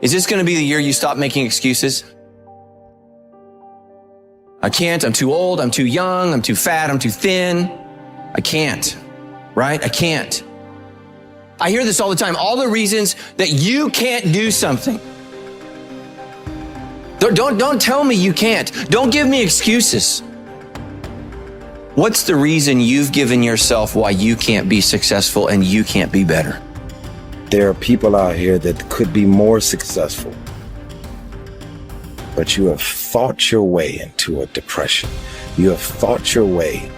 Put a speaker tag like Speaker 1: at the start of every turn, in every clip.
Speaker 1: Is this going to be the year you stop making excuses? I can't, I'm too old, I'm too young, I'm too fat, I'm too thin. I can't, right? I can't. I hear this all the time, all the reasons that you can't do something. Don't tell me you can't. Don't give me excuses. What's the reason you've given yourself why you can't be successful and you can't be better?
Speaker 2: There are people out here that could be more successful, but you have fought your way into a depression. You have fought your way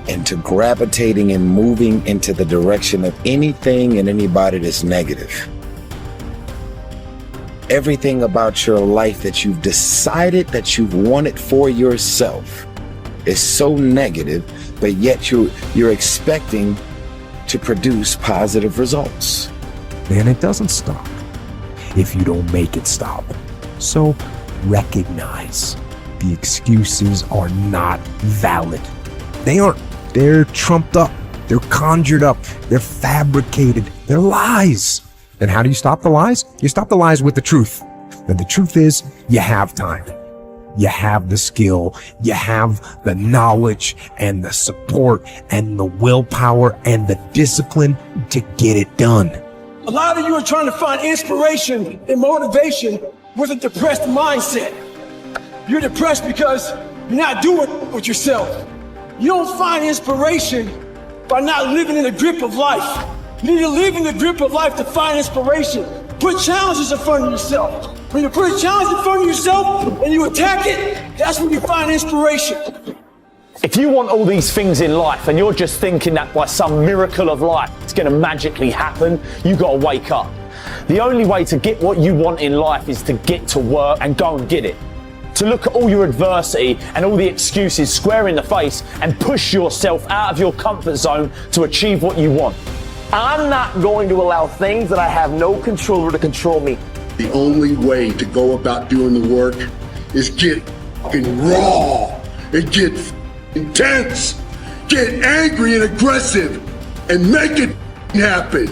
Speaker 2: into gravitating and moving into the direction of anything and anybody that's negative. Everything about your life that you've decided that you've wanted for yourself is so negative, but yet you're expecting to produce positive results.
Speaker 3: And it doesn't stop if you don't make it stop. So recognize the excuses are not valid. They aren't. They're trumped up. They're conjured up. They're fabricated. They're lies. And how do you stop the lies? You stop the lies with the truth. And the truth is, you have time. You have the skill. You have the knowledge and the support and the willpower and the discipline to get it done.
Speaker 4: A lot of you are trying to find inspiration and motivation with a depressed mindset. You're depressed because you're not doing it with yourself. You don't find inspiration by not living in the grip of life. You need to live in the grip of life to find inspiration. Put challenges in front of yourself. When you put a challenge in front of yourself and you attack it, that's when you find inspiration.
Speaker 5: If you want all these things in life and you're just thinking that by some miracle of life it's going to magically happen, you got to wake up. The only way to get what you want in life is to get to work and go and get it. To look at all your adversity and all the excuses square in the face and push yourself out of your comfort zone to achieve what you want.
Speaker 6: I'm not going to allow things that I have no control over to control me.
Speaker 7: The only way to go about doing the work is get raw and get intense, get angry and aggressive, and make it happen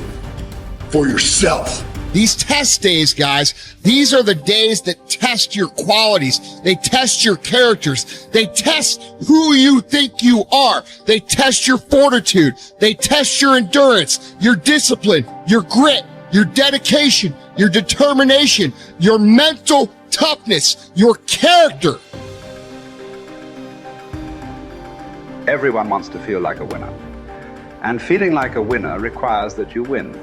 Speaker 7: for yourself.
Speaker 8: These test days, guys, these are the days that test your qualities. They test your characters. They test who you think you are. They test your fortitude. They test your endurance, your discipline, your grit, your dedication, your determination, your mental toughness, your character.
Speaker 9: Everyone wants to feel like a winner. And feeling like a winner requires that you win.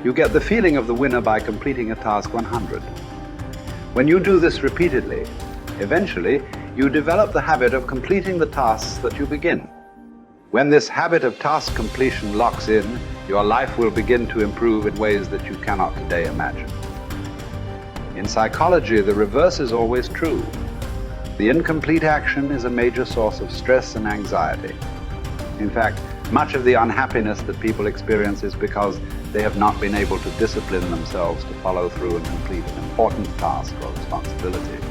Speaker 9: You get the feeling of the winner by completing a task 100. When you do this repeatedly, eventually you develop the habit of completing the tasks that you begin. When this habit of task completion locks in, your life will begin to improve in ways that you cannot today imagine. In psychology, the reverse is always true. The incomplete action is a major source of stress and anxiety. In fact, much of the unhappiness that people experience is because they have not been able to discipline themselves to follow through and complete an important task or responsibility.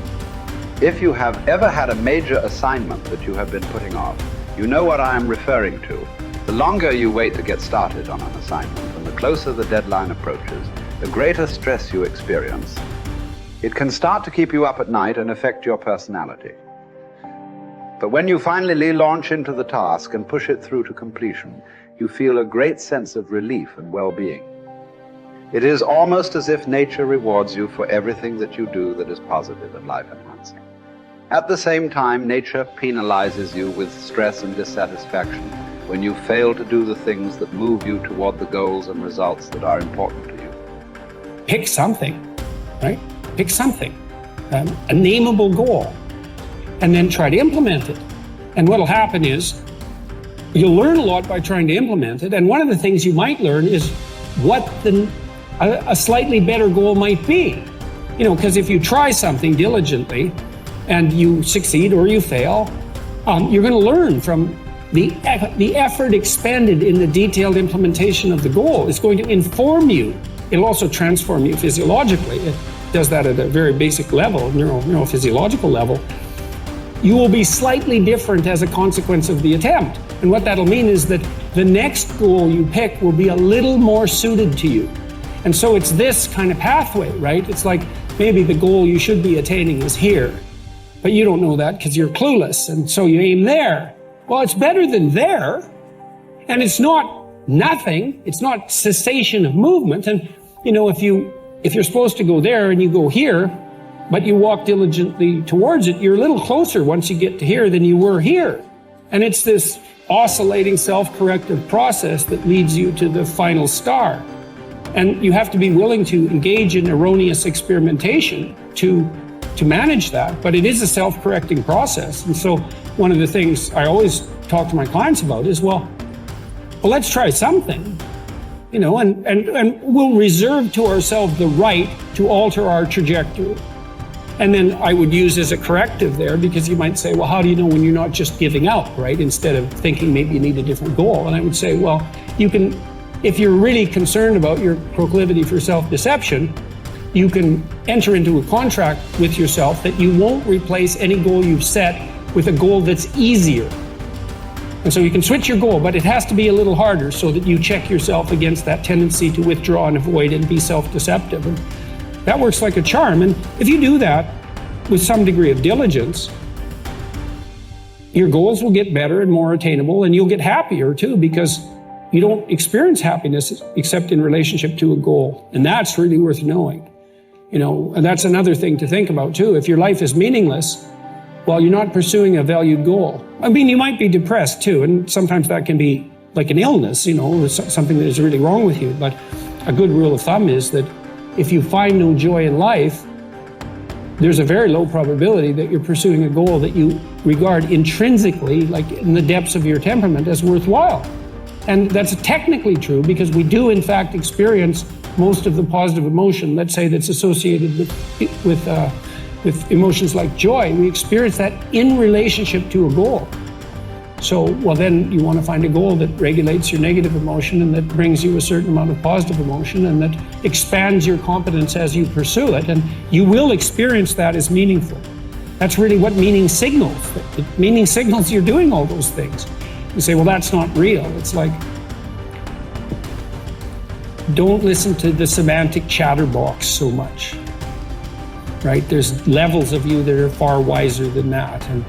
Speaker 9: If you have ever had a major assignment that you have been putting off, you know what I am referring to. The longer you wait to get started on an assignment and the closer the deadline approaches, the greater stress you experience. It can start to keep you up at night and affect your personality. But when you finally launch into the task and push it through to completion, you feel a great sense of relief and well-being. It is almost as if nature rewards you for everything that you do that is positive and life-enhancing. At the same time, nature penalizes you with stress and dissatisfaction when you fail to do the things that move you toward the goals and results that are important to you.
Speaker 10: Pick something, right? Pick something, a nameable goal, and then try to implement it. And what'll happen is you'll learn a lot by trying to implement it. And one of the things you might learn is what a slightly better goal might be. You know, because if you try something diligently and you succeed or you fail, you're going to learn from the effort expended in the detailed implementation of the goal. It's going to inform you. It'll also transform you physiologically. It does that at a very basic level, neurophysiological level. You will be slightly different as a consequence of the attempt. And what that'll mean is that the next goal you pick will be a little more suited to you. And so it's this kind of pathway, right? It's like maybe the goal you should be attaining is here, but you don't know that because you're clueless. And so you aim there. Well, it's better than there. And it's not nothing. It's not cessation of movement. And, you know, if you're supposed to go there and you go here, but you walk diligently towards it, you're a little closer once you get to here than you were here. And it's this oscillating self-corrective process that leads you to the final star. And you have to be willing to engage in erroneous experimentation to manage that, but it is a self-correcting process. And so one of the things I always talk to my clients about is, well, let's try something, you know, and we'll reserve to ourselves the right to alter our trajectory. And then I would use as a corrective there, because you might say, well, how do you know when you're not just giving up, right? Instead of thinking maybe you need a different goal. And I would say, well, you can, if you're really concerned about your proclivity for self-deception, you can enter into a contract with yourself that you won't replace any goal you've set with a goal that's easier. And so you can switch your goal, but it has to be a little harder so that you check yourself against that tendency to withdraw and avoid and be self-deceptive. And that works like a charm. And if you do that with some degree of diligence, your goals will get better and more attainable, and you'll get happier too, because you don't experience happiness except in relationship to a goal. And that's really worth knowing. You know, and that's another thing to think about too. If your life is meaningless, well, you're not pursuing a valued goal. I mean, you might be depressed too, and sometimes that can be like an illness, you know, something that is really wrong with you. But a good rule of thumb is that if you find no joy in life, there's a very low probability that you're pursuing a goal that you regard intrinsically, like in the depths of your temperament, as worthwhile. And that's technically true, because we do in fact experience most of the positive emotion, let's say, that's associated with emotions like joy. We experience that in relationship to a goal. So, well, then you want to find a goal that regulates your negative emotion and that brings you a certain amount of positive emotion and that expands your competence as you pursue it. And you will experience that as meaningful. That's really what meaning signals. Meaning signals you're doing all those things. You say, well, that's not real. It's like, don't listen to the semantic chatterbox so much, right? There's levels of you that are far wiser than that. And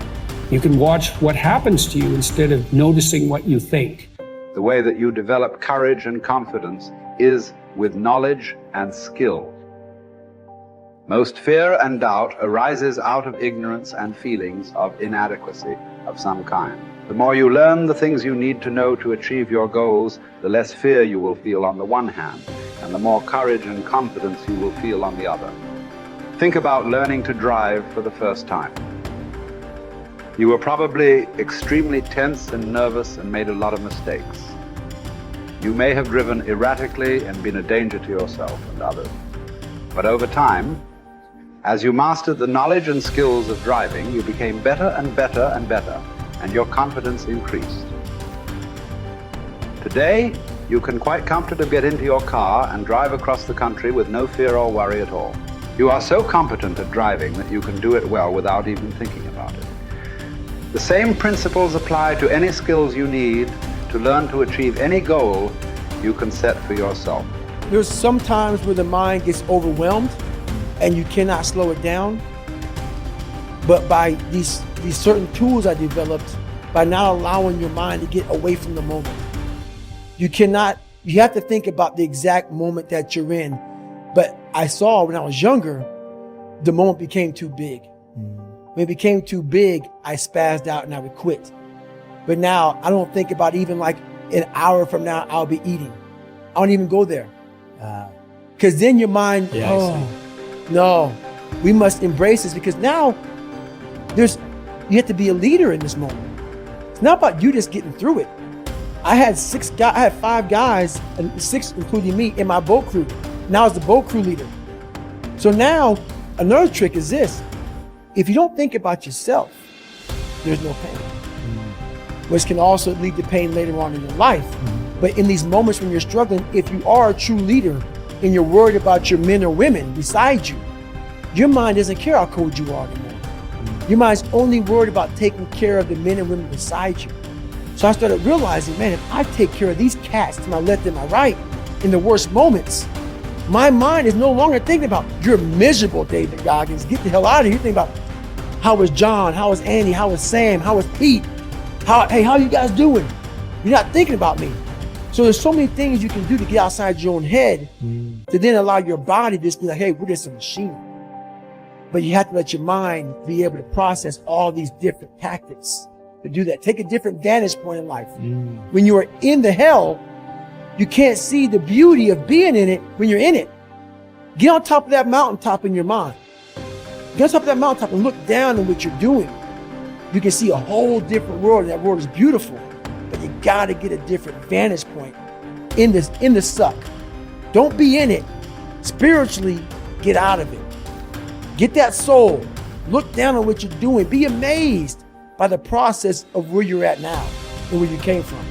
Speaker 10: you can watch what happens to you instead of noticing what you think.
Speaker 9: The way that you develop courage and confidence is with knowledge and skill. Most fear and doubt arises out of ignorance and feelings of inadequacy of some kind. The more you learn the things you need to know to achieve your goals, the less fear you will feel on the one hand, and the more courage and confidence you will feel on the other. Think about learning to drive for the first time. You were probably extremely tense and nervous and made a lot of mistakes. You may have driven erratically and been a danger to yourself and others. But over time, as you mastered the knowledge and skills of driving, you became better and better and better, and your confidence increased. Today, you can quite comfortably get into your car and drive across the country with no fear or worry at all. You are so competent at driving that you can do it well without even thinking about it. The same principles apply to any skills you need to learn to achieve any goal you can set for yourself.
Speaker 4: There's some times where the mind gets overwhelmed and you cannot slow it down. But by these certain tools I developed, by not allowing your mind to get away from the moment. You have to think about the exact moment that you're in. But I saw when I was younger, the moment became too big. When it became too big, I spazzed out and I would quit. But now I don't think about even like an hour from now, I'll be eating. I don't even go there. Because then your mind, no, we must embrace this, because now you have to be a leader in this moment. It's not about you just getting through it. I had 5 guys, and 6 including me, in my boat crew. Now I was the boat crew leader. So now another trick is this. If you don't think about yourself, there's no pain. Which can also lead to pain later on in your life. But in these moments when you're struggling, if you are a true leader and you're worried about your men or women beside you, your mind doesn't care how cold you are anymore. Your mind's only worried about taking care of the men and women beside you. So I started realizing, man, if I take care of these cats to my left and my right in the worst moments, My mind is no longer thinking about, you're miserable, David Goggins. Get the hell out of here. You think about, how was John? How was Andy? How was Sam? How was Pete? Hey, how you guys doing? You're not thinking about me. So there's so many things you can do to get outside your own head to then allow your body to just be like, hey, we're just a machine. But you have to let your mind be able to process all these different tactics to do that. Take a different vantage point in life. When you are in the hell, you can't see the beauty of being in it when you're in it. Get on top of that mountaintop in your mind. Get on top of that mountaintop and look down on what you're doing. You can see a whole different world, and that world is beautiful. But you gotta get a different vantage point in the suck. Don't be in it. Spiritually, get out of it. Get that soul. Look down on what you're doing. Be amazed by the process of where you're at now and where you came from.